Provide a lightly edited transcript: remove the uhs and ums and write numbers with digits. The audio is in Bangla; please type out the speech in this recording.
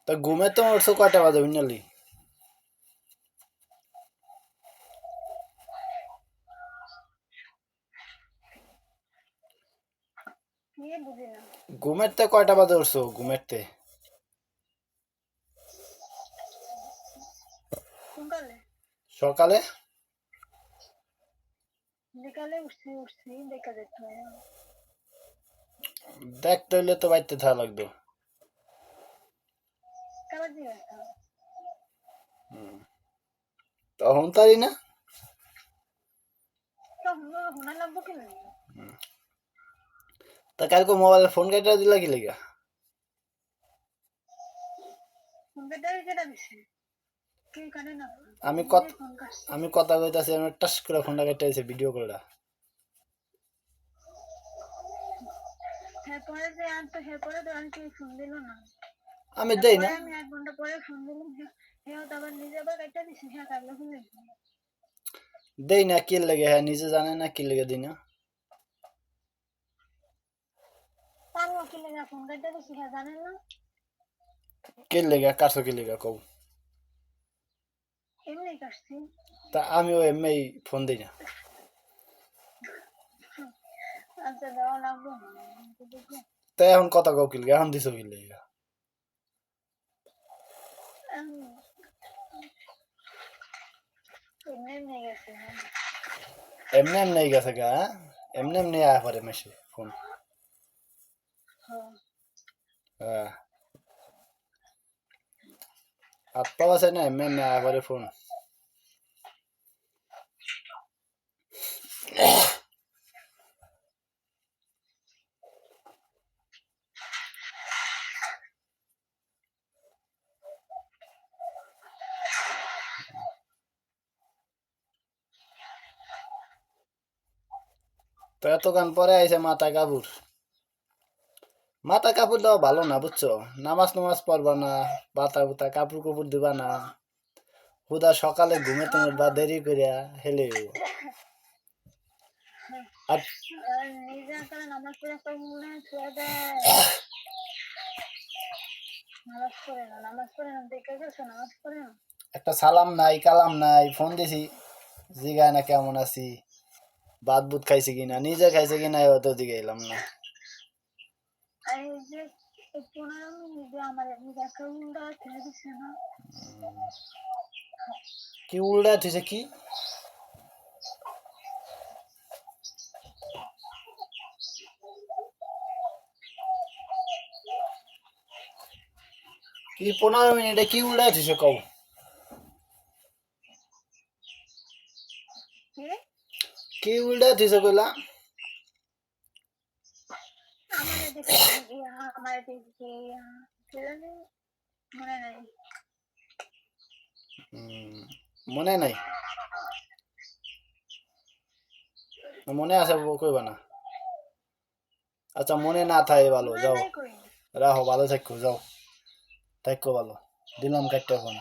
তা ঘুমে তো উঠছো কয়টা বাজে বুঝলি? ঘুমের তে কয়টা বাজে উঠছো ঘুমের তে? সকালে দেখতে হইলে তো বাইতে থাকা লাগতো। তখন তারি না তা কালকে মোবাইলে ফোন কেটে দিলা কি লেগা? আমি কথা কইতাছি আমি টাস করে ফোনটা কেটে দিছে ভিডিও কলটা। আমি দেই না দেই না কি লেগে হ্যাঁ নিজে জানে না কি লেগে দিই না। কি লেগে কাটছো কি লেগে কও? তা আমি ও এমনি ফোন দিই না। তা এখন কথা কও কি লেগে এখন দিছো কি লেগে? এমনি এমনি গেছে গা এমনি এমনি আয়া পরে মেসে ফোন। হ্যাঁ হাত পাওয়া আছে না এমনি এমনি আয়া পরে ফোন। তো এতক্ষণ পরে আইছে মাথা কাপড়। মাথা কাপড় দেওয়া ভালো না বুঝছো? নামাজ নামাজ পড়বা না, পাতা পুতা কাপড় কুপড় দিবা না, হুদা সকালে ঘুমে তোমার বা দেরি করিয়া হেলে আর একটা সালাম নাই কালাম নাই ফোন দিছি জিগায় না কেমন আছি ভাত বুত খাইছে কিনা নিজে খাইছে কিনা তো দিকে এলাম না। কি উল্টা থইছে কি? কি 15 মিনিটে কি উল্টা থইছে কও? কি উল্টা থইছে কইলা? মনে নাই মনে আছে কইবা না। আচ্ছা মনে না থাকে ভালো যাও রাহো ভালো থাকো যাও থাকো ভালো দিলাম কাটটা ফোন।